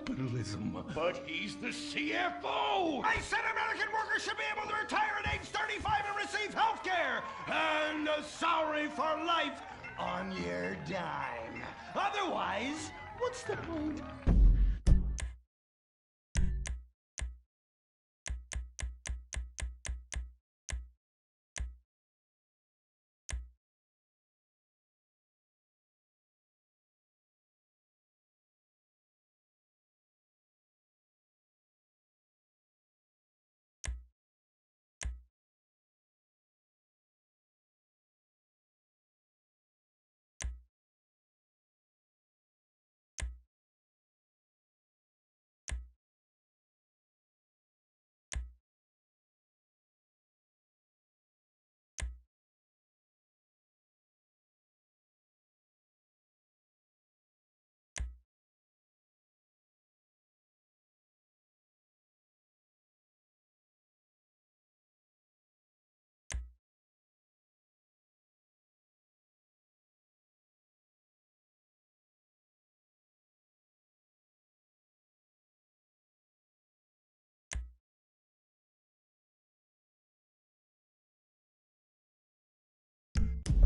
capitalism. But he's the CFO! I said American workers should be able to retire at age 35 and receive health care! And a salary for life on your dime. Otherwise, what's the point?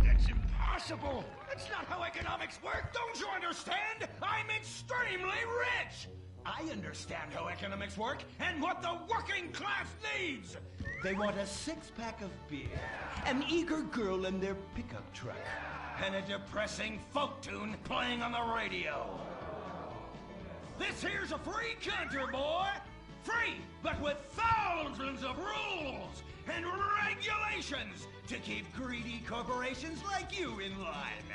That's impossible! That's not how economics work, don't you understand? I'm extremely rich! I understand how economics work and what the working class needs! They want a six-pack of beer, an eager girl in their pickup truck, and a depressing folk tune playing on the radio. This here's a free country, boy! Free, but with thousands of rules and regulations to keep greedy corporations like you in line.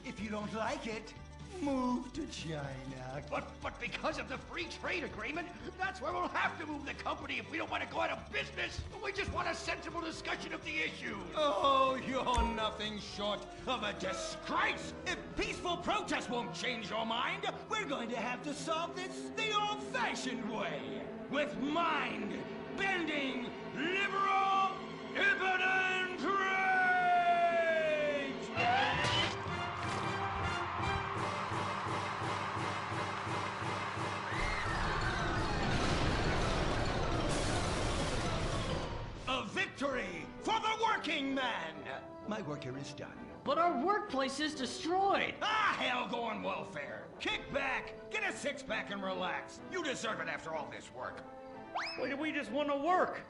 If you don't like it, move to China. But because of the free trade agreement, that's where we'll have to move the company if we don't want to go out of business. We just want a sensible discussion of the issue. Oh, you're nothing short of a disgrace. If peaceful protest won't change your mind, we're going to have to solve this the old-fashioned way. With mind-bending, liberal, impotent rage! A victory for the working man! My work here is done. But our workplace is destroyed! Ah, hell, go on welfare. Kick back, get a six-pack and relax. You deserve it after all this work. We just want to work!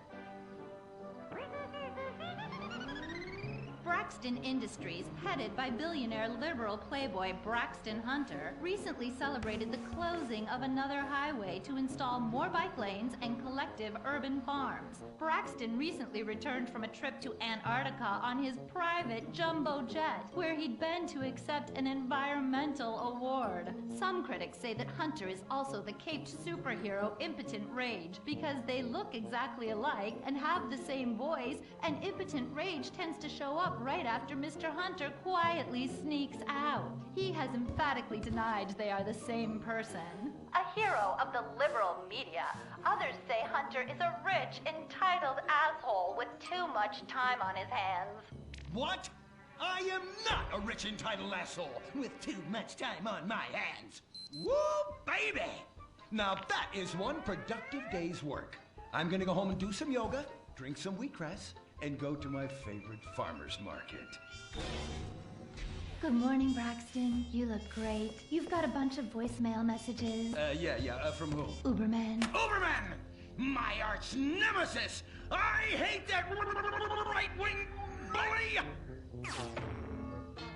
Braxton Industries, headed by billionaire liberal playboy Braxton Hunter, recently celebrated the closing of another highway to install more bike lanes and collective urban farms. Braxton recently returned from a trip to Antarctica on his private jumbo jet, where he'd been to accept an environmental award. Some critics say that Hunter is also the caped superhero Impotent Rage, because they look exactly alike and have the same voice, and Impotent Rage tends to show up right after Mr. Hunter quietly sneaks out. He has emphatically denied they are the same person. A hero of the liberal media, others say Hunter is a rich, entitled asshole with too much time on his hands. What? I am not a rich, entitled asshole with too much time on my hands. Woo, baby! Now that is one productive day's work. I'm gonna go home and do some yoga, drink some wheatgrass, and go to my favorite farmer's market. Good morning, Braxton. You look great. You've got a bunch of voicemail messages. Yeah, from who? Uberman. Uberman! My arch nemesis! I hate that right-wing bully!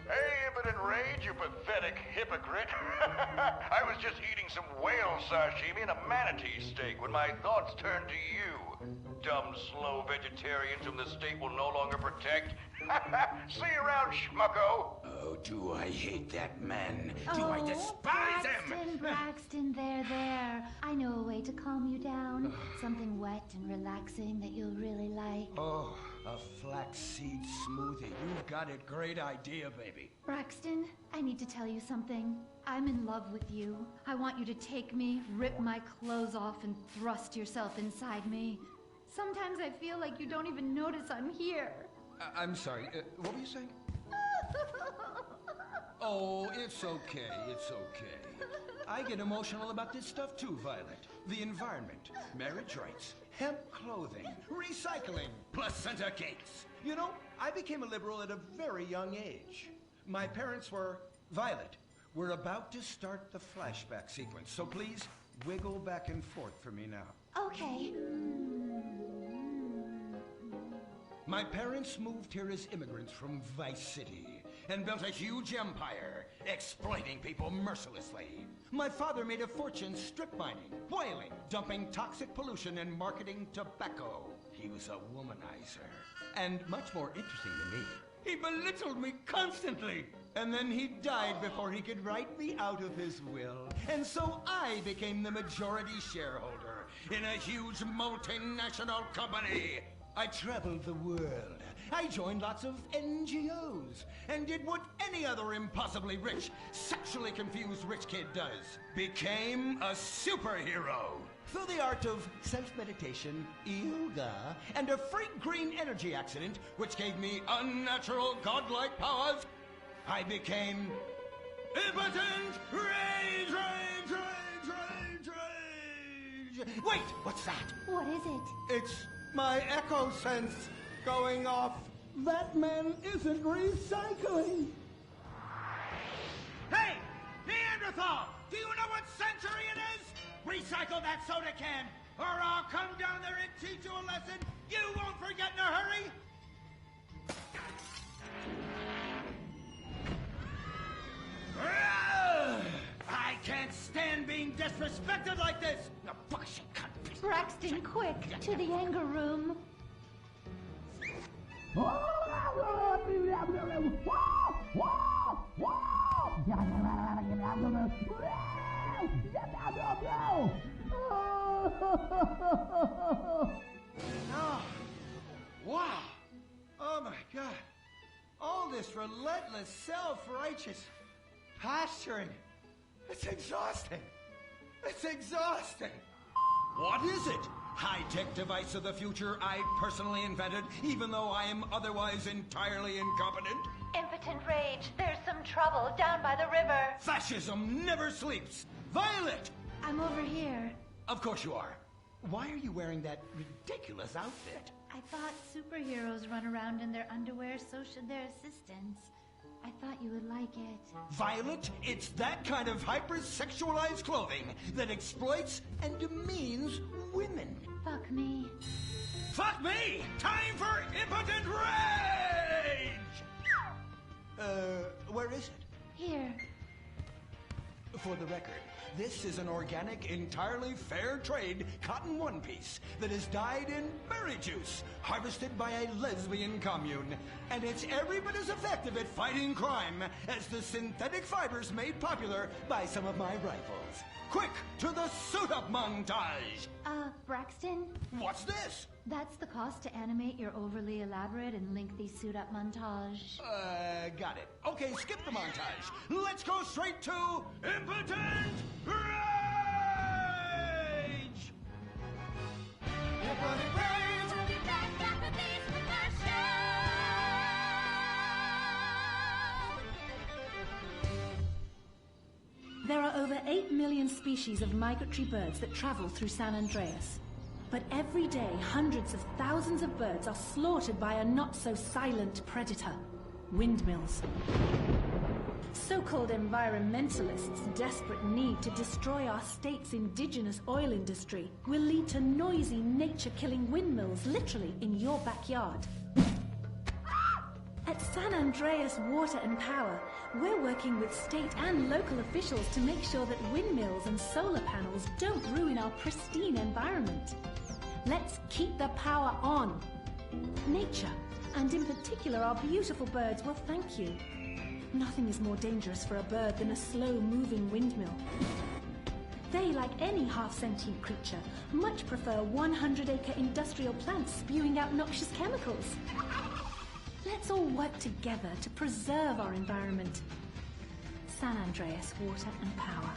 Hey, Impotent Rage, you pathetic hypocrite. I was just eating some whale sashimi and a manatee steak when my thoughts turned to you. Dumb, slow vegetarians whom the state will no longer protect. See you around, schmucko. Oh, do I hate that man? Do I despise him? Braxton, there. I know a way to calm you down. Something wet and relaxing that you'll really like. Oh, a flaxseed smoothie. You've got a great idea, baby. Braxton, I need to tell you something. I'm in love with you. I want you to take me, rip my clothes off, and thrust yourself inside me. Sometimes I feel like you don't even notice I'm here. I'm sorry, what were you saying? Oh, it's okay. I get emotional about this stuff too, Violet. The environment, marriage rights, hemp clothing, recycling, placenta cakes. You know, I became a liberal at a very young age. My parents were... Violet, we're about to start the flashback sequence, so please wiggle back and forth for me now. Okay. My parents moved here as immigrants from Vice City and built a huge empire, exploiting people mercilessly. My father made a fortune strip mining, whaling, dumping toxic pollution, and marketing tobacco. He was a womanizer. And much more interesting than me, he belittled me constantly. And then he died before he could write me out of his will. And so I became the majority shareholder in a huge multinational company. I traveled the world. I joined lots of NGOs and did what any other impossibly rich, sexually confused rich kid does. Became a superhero. Through the art of self-meditation, yoga, and a freak green energy accident, which gave me unnatural godlike powers, I became impotent rage, rage, rage, rage, rage. Wait, what's that? What is it? It's my echo sense going off. That man isn't recycling. Hey, Neanderthal! Do you know what century it is? Recycle that soda can, or I'll come down there and teach you a lesson you won't forget in a hurry! I can't stand being disrespected like this! Now, bullshit, cunt. Braxton, quick, to the anger room. Oh, wow. Oh, my God. All this relentless, self-righteous posturing. It's exhausting. It's exhausting. What is it? High-tech device of the future I personally invented, even though I am otherwise entirely incompetent? Impotent rage. There's some trouble down by the river. Fascism never sleeps. Violet! I'm over here. Of course you are. Why are you wearing that ridiculous outfit? I thought superheroes run around in their underwear, so should their assistants. I thought you would like it. Violet, it's that kind of hypersexualized clothing that exploits and demeans women. Fuck me. Fuck me! Time for impotent rage! Where is it? Here. For the record, this is an organic, entirely fair trade cotton one piece that is dyed in berry juice, harvested by a lesbian commune. And it's every bit as effective at fighting crime as the synthetic fibers made popular by some of my rivals. Quick, to the suit-up montage! Braxton? What's this? That's the cost to animate your overly elaborate and lengthy suit-up montage. Got it. Okay, skip the montage. Let's go straight to impotent rage! Impotent rage! We'll be back after these commercials. There are over 8 million species of migratory birds that travel through San Andreas. But every day, hundreds of thousands of birds are slaughtered by a not-so-silent predator, windmills. So-called environmentalists' desperate need to destroy our state's indigenous oil industry will lead to noisy, nature-killing windmills literally in your backyard. At San Andreas Water and Power, we're working with state and local officials to make sure that windmills and solar panels don't ruin our pristine environment. Let's keep the power on. Nature, and in particular our beautiful birds, will thank you. Nothing is more dangerous for a bird than a slow-moving windmill. They, like any half-sentient creature, much prefer 100-acre industrial plants spewing out noxious chemicals. Let's all work together to preserve our environment. San Andreas Water and Power.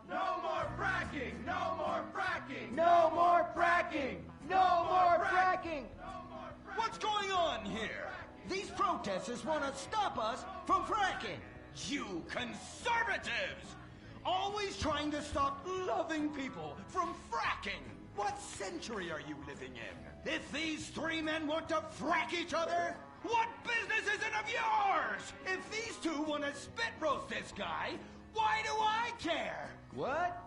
No more fracking! No more fracking! No more fracking! No more fracking! What's going on here? These protesters want to stop us from fracking. You conservatives! Always trying to stop loving people from fracking. What century are you living in? If these three men want to frack each other, what business is it of yours? If these two want to spit roast this guy, why do I care? What?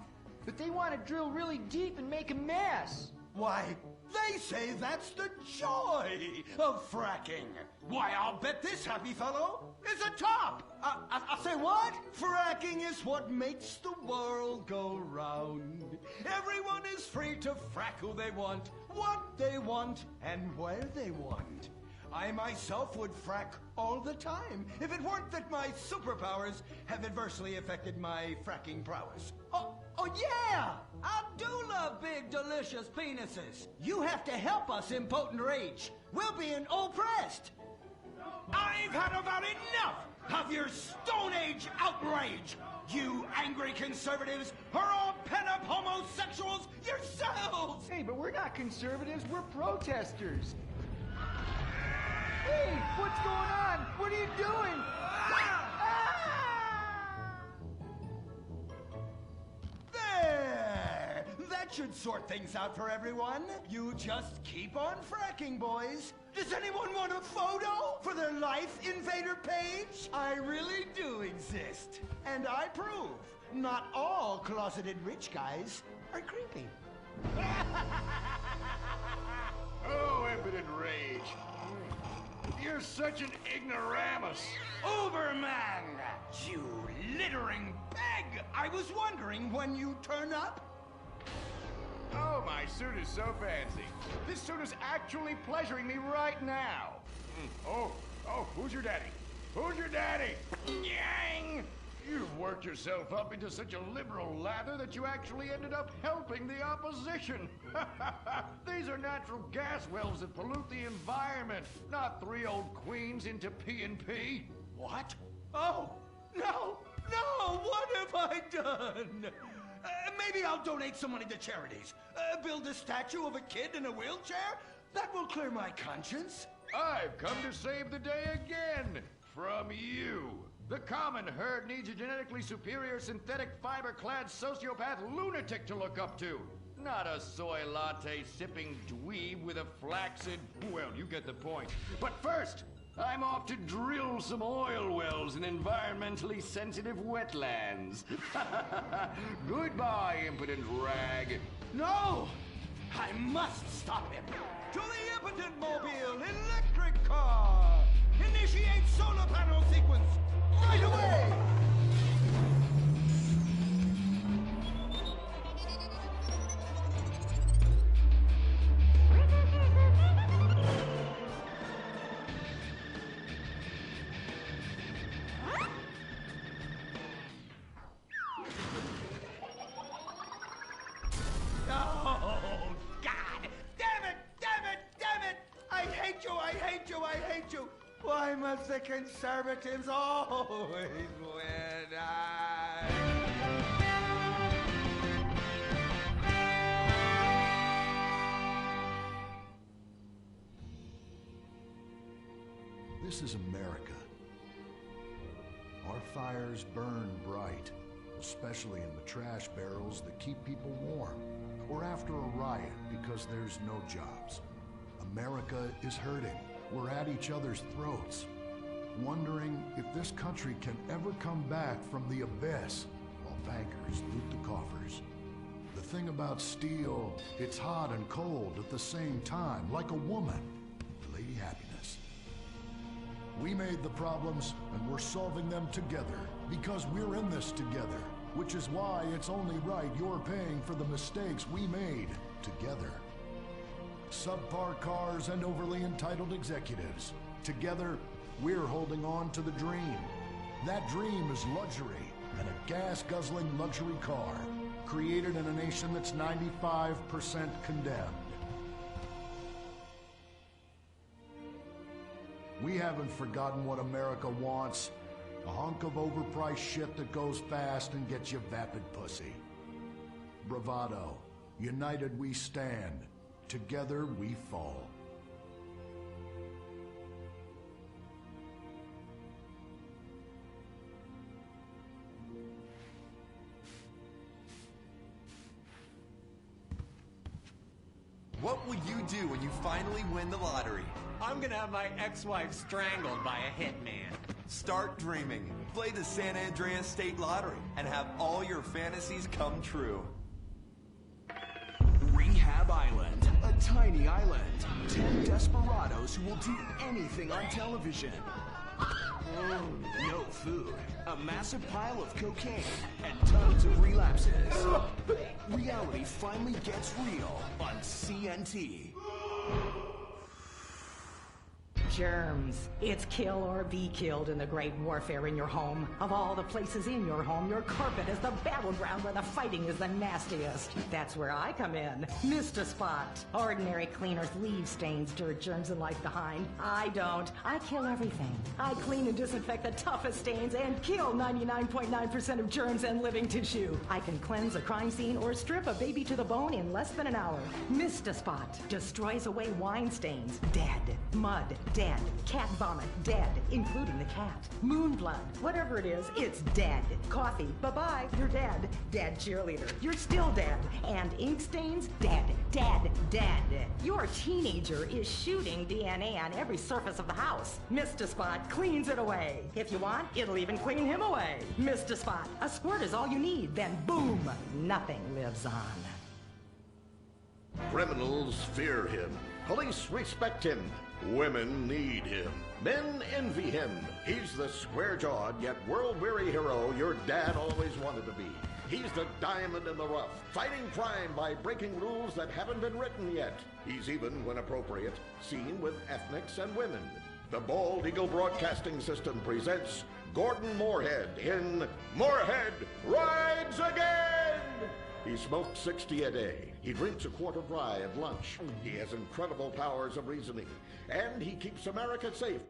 But they want to drill really deep and make a mess. Why, they say that's the joy of fracking. Why, I'll bet this happy fellow is a top. I say what? Fracking is what makes the world go round. Everyone is free to frack who they want, what they want, and where they want. I myself would frack all the time if it weren't that my superpowers have adversely affected my fracking prowess. Oh yeah! I do love big, delicious penises. You have to help us, impotent rage. We're being oppressed. I've had about enough of your Stone Age outrage. You angry conservatives are all pent-up homosexuals yourselves. Hey, but we're not conservatives, we're protesters. Hey, what's going on? What are you doing? There! That should sort things out for everyone. You just keep on fracking, boys. Does anyone want a photo for their Life Invader page? I really do exist. And I prove not all closeted rich guys are creepy. Oh, impotent rage. You're such an ignoramus. Uberman! You littering peg! I was wondering when you turn up. Oh, my suit is so fancy. This suit is actually pleasuring me right now. Oh, who's your daddy? Who's your daddy? Yang! You've worked yourself up into such a liberal lather that you actually ended up helping the opposition. These are natural gas wells that pollute the environment, not three old queens into P&P. What? Oh, no, what have I done? Maybe I'll donate some money to charities. Build a statue of a kid in a wheelchair? That will clear my conscience. I've come to save the day again. From you. The common herd needs a genetically superior synthetic fiber-clad sociopath lunatic to look up to. Not a soy latte sipping dweeb with a flaccid... Well, you get the point. But first, I'm off to drill some oil wells in environmentally sensitive wetlands. Goodbye, impotent rag. No! I must stop him. To the impotent mobile electric car! Initiate solar panel sequence right away! Oh, God! Damn it! I hate you! Why must the conservatives always win? This is America. Our fires burn bright, especially in the trash barrels that keep people warm, or after a riot because there's no jobs. America is hurting. We're at each other's throats, wondering if this country can ever come back from the abyss while bankers loot the coffers. The thing about steel, it's hot and cold at the same time, like a woman. Lady Happiness. We made the problems, and we're solving them together, because we're in this together, which is why it's only right you're paying for the mistakes we made together. Subpar cars and overly entitled executives. Together, we're holding on to the dream. That dream is luxury, and a gas-guzzling luxury car, created in a nation that's 95% condemned. We haven't forgotten what America wants. A hunk of overpriced shit that goes fast and gets you vapid pussy. Bravado. United we stand. Together we fall. What will you do when you finally win the lottery? I'm gonna have my ex-wife strangled by a hitman. Start dreaming. Play the San Andreas State Lottery and have all your fantasies come true. Rehab Island, a tiny island. 10 desperados who will do anything on television. No food, a massive pile of cocaine, and tons of relapses. Reality finally gets real on CNT. Germs. It's kill or be killed in the great warfare in your home. Of all the places in your home, your carpet is the battleground where the fighting is the nastiest. That's where I come in. Mr. Spot. Ordinary cleaners leave stains, dirt, germs, and life behind. I don't. I kill everything. I clean and disinfect the toughest stains and kill 99.9% of germs and living tissue. I can cleanse a crime scene or strip a baby to the bone in less than an hour. Mr. Spot destroys away wine stains. Dead. Mud. Dead. Cat vomit, dead, including the cat. Moon blood, whatever it is, it's dead. Coffee, bye-bye, you're dead. Dead cheerleader, you're still dead. And ink stains, dead, dead, dead. Your teenager is shooting DNA on every surface of the house. Mr. Spot cleans it away. If you want, it'll even clean him away. Mr. Spot, a squirt is all you need, then boom, nothing lives on. Criminals fear him. Police respect him. Women need him. Men envy him. He's the square-jawed yet world-weary hero your dad always wanted to be. He's the diamond in the rough, fighting crime by breaking rules that haven't been written yet. He's even, when appropriate, seen with ethnics and women. The Bald Eagle Broadcasting System presents Gordon Moorhead in Moorhead Rides Again! He smokes 60 a day. He drinks a quart of rye at lunch. He has incredible powers of reasoning. And he keeps America safe.